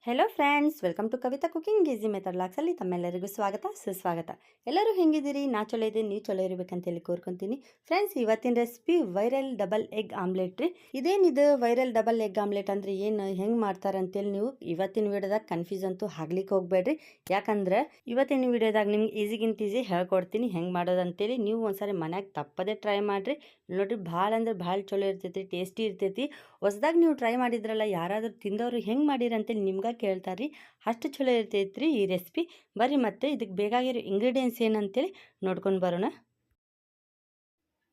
Hello friends, welcome to Kavita cooking easy method ಲಾಕ್ಸಲ್ಲಿ ತಮ್ಮೆಲ್ಲರಿಗೂ ಸ್ವಾಗತ ಸುಸ್ವಾಗತ. ಎಲ್ಲರೂ ಹೆಂಗಿದ್ದೀರಿ? ನಾ ಚಲೋ ಇದ್ದೀನಿ, ನೀವು ಚಲೋ ಇರಬೇಕಂತೇಳಿ ಕೋರ್ಕೊತೀನಿ. ಫ್ರೆಂಡ್ಸ್, ಇವತ್ತಿನ recipe viral double egg omelette ರೀ. ಇದೇನಿದು ವೈರಲ್ ಡಬಲ್ ಎಗ್ ಆಮ್ಲೆಟ್ ಅಂದರೆ ಏನು, ಹೆಂಗೆ ಮಾಡ್ತಾರೆ ಅಂತೇಳಿ ನೀವು ಇವತ್ತಿನ ವಿಡಿಯೋದಾಗ ಕನ್ಫ್ಯೂಸ್ ಅಂತೂ ಆಗ್ಲಿಕ್ಕೆ ಹೋಗಬೇಡ್ರಿ. ಯಾಕಂದ್ರೆ ಇವತ್ತಿನ ವಿಡಿಯೋದಾಗ ನಿಮ್ಗೆ ಈಸಿಗಿಂತ ಈಸಿ ಹೇಳ್ಕೊಡ್ತೀನಿ ಹೆಂಗೆ ಮಾಡೋದು ಅಂತೇಳಿ. ನೀವು ಒಂದ್ಸರಿ ಮನ್ಯಾಗ ತಪ್ಪದೇ ಟ್ರೈ ಮಾಡಿರಿ. ನೋಡಿರಿ, ಭಾಳ ಅಂದ್ರೆ ಭಾಳ ಚಲೋ ಇರ್ತೈತಿ, ಟೇಸ್ಟಿ ಇರ್ತೈತಿ. ಹೊಸದಾಗಿ ನೀವು ಟ್ರೈ ಮಾಡಿದ್ರಲ್ಲ, ಯಾರಾದರೂ ತಿಂದವರು ಹೆಂಗೆ ಮಾಡಿರಿ ಅಂತೇಳಿ ನಿಮ್ಗೆ ಕೇಳ್ತಾರೆ. ಅಷ್ಟು ಚಲೋ ಇರ್ತೈತ್ರಿ ಈ ರೆಸಿಪಿ. ಬರ್ರಿ ಮತ್ತೆ ಇದಕ್ಕೆ ಬೇಕಾಗಿರೋ ಇಂಗ್ರೀಡಿಯೆಂಟ್ಸ್ ಏನಂತೇಳಿ ನೋಡ್ಕೊಂಡು ಬರೋಣ.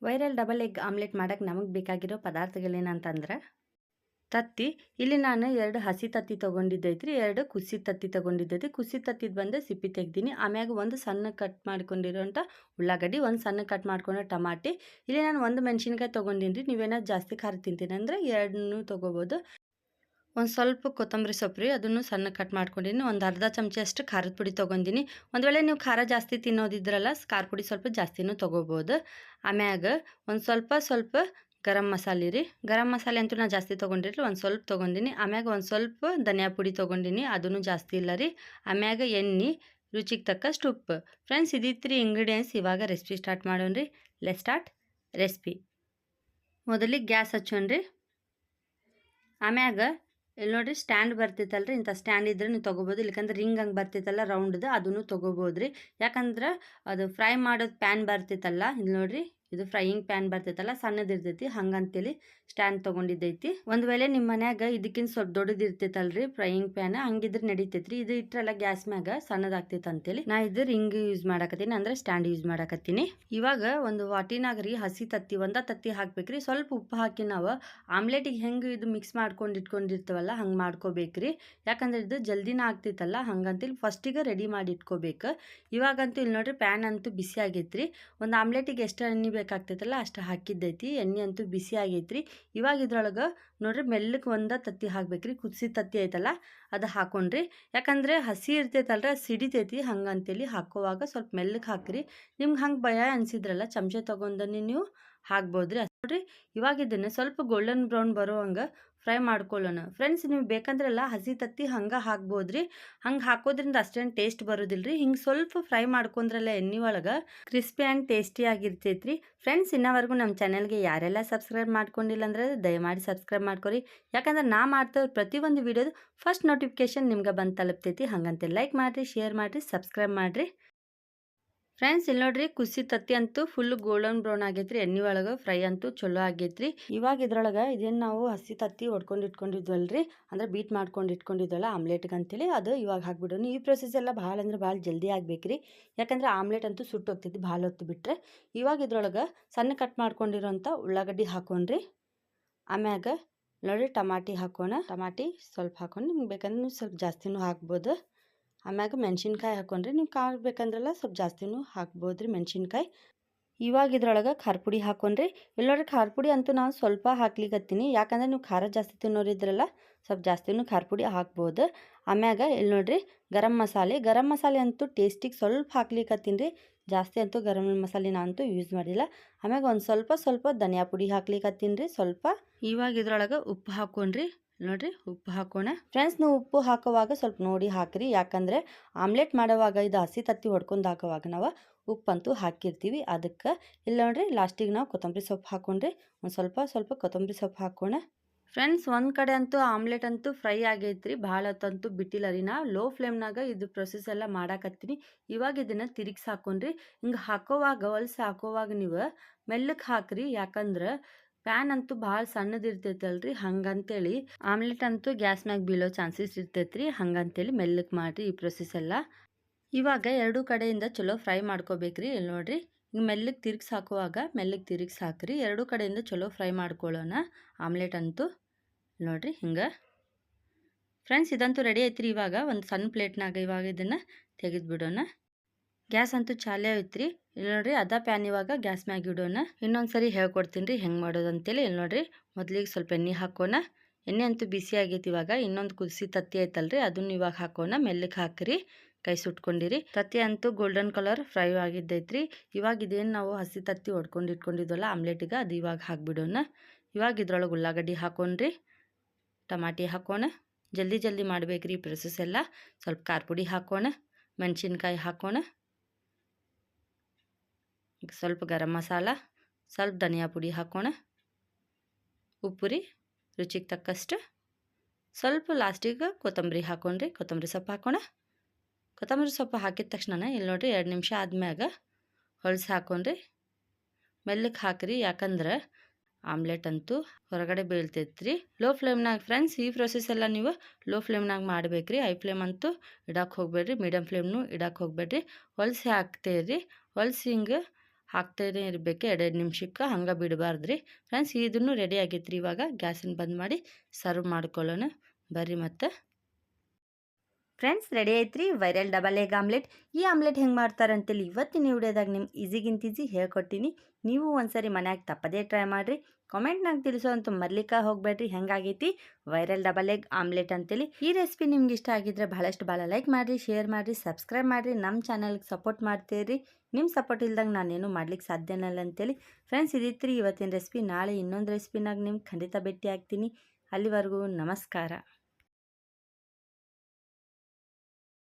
ವೈರಲ್ ಡಬಲ್ ಎಗ್ ಆಮ್ಲೆಟ್ ಮಾಡೋಕ್ಕೆ ನಮಗೆ ಬೇಕಾಗಿರೋ ಪದಾರ್ಥಗಳೇನಂತಂದ್ರೆ, ತತ್ತಿ. ಇಲ್ಲಿ ನಾನು 2 ಹಸಿ ತತ್ತಿ ತೊಗೊಂಡಿದ್ದೈತ್ರಿ, 2 ಕುಸಿ ತತ್ತಿ ತೊಗೊಂಡಿದ್ದೈತಿ. ಕುಸಿ ತತ್ತಿದ್ದು ಬಂದು ಸಿಪ್ಪಿ ತೆಗ್ದೀನಿ. ಆಮ್ಯಾಗ ಒಂದು ಸಣ್ಣ ಕಟ್ ಮಾಡ್ಕೊಂಡಿರೋಂಥ ಉಳ್ಳಾಗಡ್ಡಿ, ಒಂದು ಸಣ್ಣ ಕಟ್ ಮಾಡ್ಕೊಂಡ ಟಮಾಟಿ. ಇಲ್ಲಿ ನಾನು 1 ಮೆಣಸಿನ್ಕಾಯಿ ತೊಗೊಂಡಿನಿ ರೀ. ನೀವೇನಾದ್ರು ಜಾಸ್ತಿ ಖಾರ ತಿಂತೀನಿ ಅಂದರೆ 2 ತೊಗೋಬೋದು. ಒಂದು ಸ್ವಲ್ಪ ಕೊತ್ತಂಬರಿ ಸೊಪ್ಪು ರೀ, ಅದನ್ನು ಸಣ್ಣ ಕಟ್ ಮಾಡ್ಕೊಂಡಿನಿ. ಒಂದು ಅರ್ಧ ಚಮಚ ಅಷ್ಟು ಖಾರದ ಪುಡಿ ತೊಗೊಂಡಿನಿ. ಒಂದು ವೇಳೆ ನೀವು ಖಾರ ಜಾಸ್ತಿ ತಿನ್ನೋದಿದ್ರಲ್ಲ, ಖಾರ ಪುಡಿ ಸ್ವಲ್ಪ ಜಾಸ್ತಿನೂ ತೊಗೋಬೋದು. ಆಮ್ಯಾಗ ಒಂದು ಸ್ವಲ್ಪ ಗರಂ ಮಸಾಲೆ ರೀ. ಗರಂ ಮಸಾಲೆ ಅಂತೂ ನಾನು ಜಾಸ್ತಿ ತೊಗೊಂಡಿರಿ, ಒಂದು ಸ್ವಲ್ಪ ತೊಗೊಂಡಿನಿ. ಆಮ್ಯಾಗ ಒಂದು ಸ್ವಲ್ಪ ಧನಿಯಾ ಪುಡಿ ತೊಗೊಂಡಿನಿ, ಅದೂ ಜಾಸ್ತಿ ಇಲ್ಲ ರೀ. ಆಮ್ಯಾಗ ಎಣ್ಣೆ, ರುಚಿಗೆ ತಕ್ಕಷ್ಟು ಉಪ್ಪು. ಫ್ರೆಂಡ್ಸ್, ಇದಿತ್ತು ರೀ ಇಂಗ್ರೀಡಿಯೆಂಟ್ಸ್. ಇವಾಗ ರೆಸಿಪಿ ಸ್ಟಾರ್ಟ್ ಮಾಡೋಣ ರೀ. Let start recipe. ಮೊದಲಿಗೆ ಗ್ಯಾಸ್ ಹಚ್ಚೋಣ್ರಿ. ಆಮ್ಯಾಗ ಇಲ್ಲಿ ನೋಡಿರಿ, ಸ್ಟ್ಯಾಂಡ್ ಬರ್ತೈತಲ್ರಿ, ಇಂಥ ಸ್ಟ್ಯಾಂಡ್ ಇದ್ರೆ ನೀವು ತೊಗೋಬೋದು. ಇಲ್ಲಕಂದ್ರೆ ರಿಂಗ್ ಹಂಗೆ ಬರ್ತೈತಲ್ಲ ರೌಂಡ್ದು, ಅದನ್ನು ತೊಗೋಬೋದು ರೀ. ಯಾಕಂದ್ರೆ ಅದು ಫ್ರೈ ಮಾಡೋದು ಪ್ಯಾನ್ ಬರ್ತೈತಲ್ಲ, ಇಲ್ಲಿ ನೋಡಿರಿ, ಇದು ಫ್ರೈಯಿಂಗ್ ಪ್ಯಾನ್ ಬರ್ತೈತಲ್ಲ, ಸಣ್ಣದಿರ್ತೈತಿ. ಹಂಗಂತೇಳಿ ಸ್ಟ್ಯಾಂಡ್ ತೊಗೊಂಡಿದ್ದೈತಿ. ಒಂದು ವೇಳೆ ನಿಮ್ಮ ಮನ್ಯಾಗ ಇದಕ್ಕಿಂತ ಸ್ವಲ್ಪ ದೊಡ್ಡದಿರ್ತೈತಲ್ರಿ ಫ್ರೈಯಿಂಗ್ ಪ್ಯಾನ್, ಹಂಗಿದ್ರೆ ನಡೀತೈತ್ರಿ. ಇದು ಇಟ್ಟರಲ್ಲ ಗ್ಯಾಸ್ ಮ್ಯಾಗ ಸಣ್ಣದಾಗ್ತೈತೆ ಅಂತೇಳಿ ನಾ ಇದು ರಿಂಗ್ ಯೂಸ್ ಮಾಡಕತ್ತೀನಿ, ಅಂದ್ರೆ ಸ್ಟ್ಯಾಂಡ್ ಯೂಸ್ ಮಾಡಕತ್ತೀನಿ. ಇವಾಗ ಒಂದು ವಾಟಿನಾಗ ರೀ ಹಸಿ ತತ್ತಿ, ಒಂದ ತತ್ತಿ ಹಾಕ್ಬೇಕ್ರಿ. ಸ್ವಲ್ಪ ಉಪ್ಪು ಹಾಕಿ ನಾವು ಆಮ್ಲೆಟಿಗೆ ಹೆಂಗೆ ಇದು ಮಿಕ್ಸ್ ಮಾಡ್ಕೊಂಡು ಇಟ್ಕೊಂಡಿರ್ತೀವಲ್ಲ ಹಂಗೆ ಮಾಡ್ಕೋಬೇಕ್ರಿ. ಯಾಕಂದ್ರೆ ಇದು ಜಲ್ದಿನ ಆಗ್ತೈತಲ್ಲ, ಹಂಗಂತೇಳಿ ಫಸ್ಟಿಗೆ ರೆಡಿ ಮಾಡಿ ಇಟ್ಕೋಬೇಕು. ಇವಾಗಂತೂ ಇಲ್ಲಿ ನೋಡ್ರಿ, ಪ್ಯಾನ್ ಅಂತೂ ಬಿಸಿ ಆಗೈತ್ರಿ. ಒಂದು ಆಮ್ಲೆಟಿಗೆ ಎಷ್ಟು ಎಣ್ಣೆ ಬೇಕಾಗ್ತೈತಲ್ಲ ಅಷ್ಟು ಹಾಕಿದ್ದೈತಿ. ಎಣ್ಣೆ ಅಂತೂ ಬಿಸಿ ಆಗೈತ್ರಿ. ಇವಾಗ ಇದ್ರೊಳಗೆ ನೋಡ್ರಿ, ಮೆಲ್ಲಕ್ಕೆ ಒಂದ ತತ್ತಿ ಹಾಕ್ಬೇಕ್ರಿ. ಕುದಿಸಿ ತತ್ತಿ ಐತಲ್ಲ ಅದು ಹಾಕೊಂಡ್ರಿ. ಯಾಕಂದ್ರೆ ಹಸಿ ಇರ್ತೈತಲ್ರಿ, ಅದು ಸಿಡಿತೈತಿ. ಹಂಗಂತೇಳಿ ಹಾಕೋವಾಗ ಸ್ವಲ್ಪ ಮೆಲ್ಲಕ್ಕೆ ಹಾಕ್ರಿ. ನಿಮ್ಗೆ ಹಂಗೆ ಭಯ ಅನ್ಸಿದ್ರಲ್ಲ, ಚಮಚೆ ತೊಗೊಂಡನಿ ನೀವು ಹಾಕ್ಬೋದ್ರಿ. ನೋಡ್ರಿ, ಇವಾಗ ಇದನ್ನು ಸ್ವಲ್ಪ ಗೋಲ್ಡನ್ ಬ್ರೌನ್ ಬರೋ ಹಂಗೆ ಫ್ರೈ ಮಾಡ್ಕೊಳ್ಳೋಣ. ಫ್ರೆಂಡ್ಸ್, ನೀವು ಬೇಕಂದ್ರೆಲ್ಲ ಹಸಿ ತತ್ತಿ ಹಂಗೆ ಹಾಕ್ಬೋದ್ರಿ. ಹಂಗೆ ಹಾಕೋದ್ರಿಂದ ಅಷ್ಟೇನು ಟೇಸ್ಟ್ ಬರೋದಿಲ್ರಿ. ಹಿಂಗೆ ಸ್ವಲ್ಪ ಫ್ರೈ ಮಾಡ್ಕೊಂಡ್ರಲ್ಲ ಎಣ್ಣೆ ಒಳಗೆ, ಕ್ರಿಸ್ಪಿ ಆ್ಯಂಡ್ ಟೇಸ್ಟಿ ಆಗಿರ್ತೈತ್ರಿ. ಫ್ರೆಂಡ್ಸ್, ಇನ್ನವರೆಗೂ ನಮ್ಮ ಚಾನಲ್ಗೆ ಯಾರೆಲ್ಲ ಸಬ್ಸ್ಕ್ರೈಬ್ ಮಾಡ್ಕೊಂಡಿಲ್ಲ ಅಂದರೆ ದಯಮಾಡಿ ಸಬ್ಸ್ಕ್ರೈಬ್ ಮಾಡ್ಕೊರಿ. ಯಾಕಂದ್ರೆ ನಾ ಮಾಡ್ತಾ ಪ್ರತಿಯೊಂದು ವಿಡಿಯೋದು ಫಸ್ಟ್ ನೋಟಿಫಿಕೇಶನ್ ನಿಮ್ಗೆ ಬಂದು ತಲುಪ್ತೈತಿ. ಹಂಗಂತೆ ಲೈಕ್ ಮಾಡಿರಿ, ಶೇರ್ ಮಾಡಿರಿ, ಸಬ್ಸ್ಕ್ರೈಬ್ ಮಾಡಿರಿ. ಫ್ರೆಂಡ್ಸ್, ಇಲ್ಲಿ ನೋಡ್ರಿ, ಕುಸಿ ತತ್ತಿ ಅಂತೂ ಫುಲ್ ಗೋಲ್ಡನ್ ಬ್ರೌನ್ ಆಗೈತ್ರಿ. ಎಣ್ಣೆ ಒಳಗೆ ಫ್ರೈ ಅಂತೂ ಚಲೋ ಆಗೈತ್ರಿ. ಇವಾಗ ಇದ್ರೊಳಗೆ ಇದೇನು ನಾವು ಹಸಿ ತತ್ತಿ ಹೊಡ್ಕೊಂಡು ಇಟ್ಕೊಂಡಿದ್ವಲ್ರಿ, ಅಂದ್ರೆ ಬೀಟ್ ಮಾಡ್ಕೊಂಡು ಇಟ್ಕೊಂಡಿದ್ವಲ್ಲ ಆಮ್ಲೆಟ್ಗೆ ಅಂತೇಳಿ, ಅದು ಇವಾಗ ಹಾಕ್ಬಿಡೋಣ. ಈ ಪ್ರೊಸೆಸ್ ಎಲ್ಲ ಭಾಳ ಅಂದ್ರೆ ಭಾಳ ಜಲ್ದಿ ಆಗ್ಬೇಕ್ರಿ. ಯಾಕಂದ್ರೆ ಆಮ್ಲೆಟ್ ಅಂತೂ ಸುಟ್ಟು ಹೋಗ್ತೈತಿ ಭಾಳ ಹೊತ್ತು ಬಿಟ್ಟರೆ. ಇವಾಗ ಇದ್ರೊಳಗೆ ಸಣ್ಣ ಕಟ್ ಮಾಡ್ಕೊಂಡಿರೋಂಥ ಉಳ್ಳಾಗಡ್ಡಿ ಹಾಕೊಂಡ್ರಿ. ಆಮ್ಯಾಗ ನೋಡಿರಿ, ಟಮಾಟಿ ಹಾಕೋಣ. ಟಮಾಟಿ ಸ್ವಲ್ಪ ಹಾಕೊಂಡು, ನಿಮ್ಗೆ ಬೇಕಂದ್ರೆ ನೀವು ಸ್ವಲ್ಪ ಜಾಸ್ತಿನೂ ಹಾಕ್ಬೋದು. ಆಮ್ಯಾಗ ಮೆಣಸಿನ್ಕಾಯಿ ಹಾಕೊಂಡ್ರಿ. ನೀವು ಖಾರ ಬೇಕಂದ್ರಲ್ಲ ಸ್ವಲ್ಪ ಜಾಸ್ತಿನೂ ಹಾಕ್ಬೋದ್ರಿ ಮೆಣಸಿನ್ಕಾಯಿ. ಇವಾಗ ಇದ್ರೊಳಗೆ ಖಾರ ಪುಡಿ ಹಾಕೊಂಡ್ರಿ. ಇಲ್ಲಿ ನೋಡ್ರಿ, ಖಾರ ಪುಡಿ ಅಂತೂ ನಾನು ಸ್ವಲ್ಪ ಹಾಕ್ಲಿಕತ್ತೀನಿ. ಯಾಕಂದ್ರೆ ನೀವು ಖಾರ ಜಾಸ್ತಿ ತಿನ್ನೋರಿದ್ರಲ್ಲ ಸ್ವಲ್ಪ ಜಾಸ್ತಿನೂ ಖಾರ ಪುಡಿ ಹಾಕ್ಬೋದು. ಆಮ್ಯಾಗ ಇಲ್ಲಿ ನೋಡ್ರಿ, ಗರಂ ಮಸಾಲೆ ಅಂತೂ ಟೇಸ್ಟಿಗೆ ಸ್ವಲ್ಪ ಹಾಕ್ಲಿಕತ್ತೀನಿ ರೀ. ಜಾಸ್ತಿ ಅಂತೂ ಗರಂ ಮಸಾಲೆ ನಾನಂತೂ ಯೂಸ್ ಮಾಡಿಲ್ಲ. ಆಮ್ಯಾಗ ಒಂದು ಸ್ವಲ್ಪ ಧನಿಯಾ ಪುಡಿ ಹಾಕ್ಲಿಕತ್ತೀನಿ ರೀ ಸ್ವಲ್ಪ. ಇವಾಗ ಇದ್ರೊಳಗೆ ಉಪ್ಪು ಹಾಕೊಂಡ್ರಿ. ನೋಡ್ರಿ, ಉಪ್ಪು ಹಾಕೋಣ. ಫ್ರೆಂಡ್ಸ್, ನೀವು ಉಪ್ಪು ಹಾಕೋವಾಗ ಸ್ವಲ್ಪ ನೋಡಿ ಹಾಕ್ರಿ. ಯಾಕಂದರೆ ಆಮ್ಲೆಟ್ ಮಾಡೋವಾಗ ಇದು ಹಸಿ ತತ್ತಿ ಹೊಡ್ಕೊಂಡು ಹಾಕೋವಾಗ ನಾವು ಉಪ್ಪಂತೂ ಹಾಕಿರ್ತೀವಿ. ಅದಕ್ಕೆ ಇಲ್ಲಿ ನೋಡ್ರಿ, ಲಾಸ್ಟಿಗೆ ನಾವು ಕೊತ್ತಂಬರಿ ಸೊಪ್ಪು ಹಾಕೊಂಡ್ರಿ. ಒಂದು ಸ್ವಲ್ಪ ಕೊತ್ತಂಬರಿ ಸೊಪ್ಪು ಹಾಕೋಣ. ಫ್ರೆಂಡ್ಸ್, ಒಂದು ಕಡೆ ಅಂತೂ ಆಮ್ಲೆಟ್ ಅಂತೂ ಫ್ರೈ ಆಗೈತ್ರಿ. ಭಾಳ ಹೊತ್ತಂತೂ ಬಿಟ್ಟಿಲ್ಲ ರೀ. ನಾ ಲೋ ಫ್ಲೇಮ್ನಾಗ ಇದು ಪ್ರೊಸೆಸ್ ಎಲ್ಲ ಮಾಡಾಕತ್ತೀನಿ. ಇವಾಗ ಇದನ್ನು ತಿರುಗಿಸಿ ಹಾಕೊಂಡ್ರಿ. ಹಿಂಗೆ ಹಾಕೋವಾಗ, ಹೊಲ್ಸಿ ಹಾಕೋವಾಗ ನೀವು ಮೆಲ್ಲಕ್ಕೆ ಹಾಕ್ರಿ. ಯಾಕಂದ್ರೆ ಪ್ಯಾನ್ ಅಂತೂ ಭಾಳ ಸಣ್ಣದಿರ್ತೈತಲ್ರಿ, ಹಂಗಂತೇಳಿ ಆಮ್ಲೆಟ್ ಅಂತೂ ಗ್ಯಾಸ್ ಮ್ಯಾಗ ಬೀಳೋ ಚಾನ್ಸಸ್ ಇರ್ತೈತ್ರಿ. ಹಂಗಂತೇಳಿ ಮೆಲ್ಲಕ್ಕೆ ಮಾಡಿರಿ ಈ ಪ್ರೊಸೆಸ್ ಎಲ್ಲ. ಇವಾಗ ಎರಡೂ ಕಡೆಯಿಂದ ಚಲೋ ಫ್ರೈ ಮಾಡ್ಕೋಬೇಕ್ರಿ. ಇಲ್ಲಿ ನೋಡ್ರಿ, ಹಿಂಗೆ ಮೆಲ್ಲಕ್ಕೆ ತಿರುಗಿಸಿ ಹಾಕುವಾಗ ಮೆಲ್ಲಕ್ಕೆ ತಿರುಗಿಸಿ ಹಾಕ್ರಿ. ಎರಡೂ ಕಡೆಯಿಂದ ಚಲೋ ಫ್ರೈ ಮಾಡ್ಕೊಳ್ಳೋಣ ಆಮ್ಲೆಟ್ ಅಂತೂ. ನೋಡ್ರಿ ಹಿಂಗೆ. ಫ್ರೆಂಡ್ಸ್, ಇದಂತೂ ರೆಡಿ ಐತ್ರಿ. ಇವಾಗ ಒಂದು ಸಣ್ಣ ಪ್ಲೇಟ್ನಾಗ ಇವಾಗ ಇದನ್ನು ತೆಗೆದುಬಿಡೋಣ. ಗ್ಯಾಸ್ ಅಂತೂ ಚಾಲೇ ಐತ್ರಿ. ಇಲ್ಲಿ ನೋಡ್ರಿ, ಪ್ಯಾನ್ ಇವಾಗ ಗ್ಯಾಸ್ ಮ್ಯಾಗ ಇಡೋಣ. ಇನ್ನೊಂದು ಸರಿ ಹೇಳ್ಕೊಡ್ತೀನಿ ರೀ ಹೆಂಗೆ ಮಾಡೋದು ಅಂತೇಳಿ. ಇಲ್ಲಿ ನೋಡ್ರಿ, ಮೊದಲಿಗೆ ಸ್ವಲ್ಪ ಎಣ್ಣೆ ಹಾಕೋಣ. ಎಣ್ಣೆ ಅಂತೂ ಬಿಸಿ ಆಗೈತಿ. ಇವಾಗ ಇನ್ನೊಂದು ಕುದಿಸಿ ತತ್ತಿ ಐತಲ್ರಿ, ಅದನ್ನು ಇವಾಗ ಹಾಕೋಣ. ಮೆಲ್ಲಕ್ಕೆ ಹಾಕ್ರಿ, ಕೈ ಸುಟ್ಕೊಂಡಿರಿ. ತತ್ತಿ ಅಂತೂ ಗೋಲ್ಡನ್ ಕಲರ್ ಫ್ರೈ ಆಗಿದ್ದೈತ್ರಿ. ಇವಾಗ ಇದೇನು ನಾವು ಹಸಿ ತತ್ತಿ ಹೊಡ್ಕೊಂಡು ಇಟ್ಕೊಂಡಿದ್ವಲ್ಲ ಆಮ್ಲೆಟಿಗೆ, ಅದು ಇವಾಗ ಹಾಕ್ಬಿಡೋಣ. ಇವಾಗ ಇದ್ರೊಳಗೆ ಉಳ್ಳಾಗಡ್ಡಿ ಹಾಕೊಂಡ್ರಿ, ಟಮಾಟಿ ಹಾಕೋಣ. ಜಲ್ದಿ ಜಲ್ದಿ ಮಾಡಬೇಕ್ರಿ ಈ ಪ್ರೊಸೆಸ್ ಎಲ್ಲ. ಸ್ವಲ್ಪ ಖಾರ ಪುಡಿ ಹಾಕೋಣ, ಮೆಣಸಿನ್ಕಾಯಿ ಹಾಕೋಣ, ಸ್ವಲ್ಪ ಗರಂ ಮಸಾಲ, ಸ್ವಲ್ಪ ಧನಿಯಾ ಪುಡಿ ಹಾಕೋಣ, ಉಪ್ಪು ರೀ ರುಚಿಗೆ ತಕ್ಕಷ್ಟು, ಸ್ವಲ್ಪ ಲಾಸ್ಟಿಗೆ ಕೊತ್ತಂಬರಿ ಹಾಕೊಂಡ್ರಿ, ಕೊತ್ತಂಬರಿ ಸೊಪ್ಪು ಹಾಕೋಣ. ಕೊತ್ತಂಬರಿ ಸೊಪ್ಪು ಹಾಕಿದ ತಕ್ಷಣ ಇಲ್ಲಿ ನೋಡಿರಿ 2 ನಿಮಿಷ ಆದ್ಮ್ಯಾಗ ಹೊಳ್ಸಿ ಹಾಕೊಂಡ್ರಿ, ಮೆಲ್ಲಕ್ಕೆ ಹಾಕಿರಿ, ಯಾಕಂದ್ರೆ ಆಮ್ಲೆಟ್ ಅಂತೂ ಹೊರಗಡೆ ಬೀಳ್ತೈತ್ರಿ. ಲೋ ಫ್ಲೇಮ್ನಾಗ ಫ್ರೆಂಡ್ಸ್ ಈ ಪ್ರೊಸೆಸ್ ಎಲ್ಲ ನೀವು ಲೋ ಫ್ಲೇಮ್ನಾಗ ಮಾಡಬೇಕ್ರಿ. ಹೈ ಫ್ಲೇಮ್ ಅಂತೂ ಇಡಕ್ಕೆ ಹೋಗಬೇಡ್ರಿ, ಮೀಡಿಯಮ್ ಫ್ಲೇಮ್ನು ಇಡಕ್ಕೆ ಹೋಗಬೇಡ್ರಿ. ಹೊಳ್ಸಿ ಹಾಕ್ತೇರಿ, ಹೊಳ್ಸಿ ಹಿಂಗೆ ಹಾಕ್ತಾನೆ ಇರಬೇಕು 2 ನಿಮಿಷಕ್ಕೆ, ಹಂಗೆ ಬಿಡಬಾರ್ದ್ರಿ ಫ್ರೆಂಡ್ಸ್. ಇದನ್ನು ರೆಡಿ ಆಗೈತ್ರಿ. ಇವಾಗ ಗ್ಯಾಸನ್ನು ಬಂದ್ ಮಾಡಿ ಸರ್ವ್ ಮಾಡ್ಕೊಳ್ಳೋಣ ಬರ್ರಿ. ಮತ್ತು ಫ್ರೆಂಡ್ಸ್ ರೆಡಿ ಐತ್ರಿ ವೈರಲ್ ಡಬಲ್ ಎಗ್ ಆಮ್ಲೆಟ್. ಈ ಆಮ್ಲೆಟ್ ಹೆಂಗೆ ಮಾಡ್ತಾರೆ ಅಂತೇಳಿ ಇವತ್ತಿನ ವಿಡಿಯೋದಾಗ ನಿಮ್ಗೆ ಈಸಿಗಿಂತ ಈಸಿ ಹೇಳ್ಕೊಟ್ಟಿನಿ. ನೀವು ಒಂದ್ಸರಿ ಮನ್ಯಾಗ ತಪ್ಪದೇ ಟ್ರೈ ಮಾಡಿರಿ. ಕಾಮೆಂಟ್ನಾಗ ತಿಳಿಸೋ ಅಂತ ಮರ್ಲಿಕ್ಕೆ ಹೋಗಬೇಡ್ರಿ ಹೆಂಗಾಗೈತಿ ವೈರಲ್ ಡಬಲ್ ಎಗ್ ಆಮ್ಲೆಟ್ ಅಂತೇಳಿ. ಈ ರೆಸಿಪಿ ನಿಮ್ಗೆ ಇಷ್ಟ ಆಗಿದ್ರೆ ಭಾಳ ಲೈಕ್ ಮಾಡಿರಿ, ಶೇರ್ ಮಾಡಿರಿ, ಸಬ್ಸ್ಕ್ರೈಬ್ ಮಾಡಿರಿ, ನಮ್ಮ ಚಾನಲ್ಗೆ ಸಪೋರ್ಟ್ ಮಾಡ್ತೀರಿ. ನಿಮ್ಮ ಸಪೋರ್ಟ್ ಇಲ್ದಂಗೆ ನಾನೇನು ಮಾಡ್ಲಿಕ್ಕೆ ಸಾಧ್ಯನಲ್ಲ ಅಂತೇಳಿ ಫ್ರೆಂಡ್ಸ್. ಇದಿತ್ರಿ ಇವತ್ತಿನ ರೆಸಿಪಿ. ನಾಳೆ ಇನ್ನೊಂದು ರೆಸಿಪಿನಾಗ ನಿಮ್ಗೆ ಖಂಡಿತ ಭೇಟಿ ಆಗ್ತೀನಿ. ಅಲ್ಲಿವರೆಗೂ ನಮಸ್ಕಾರ.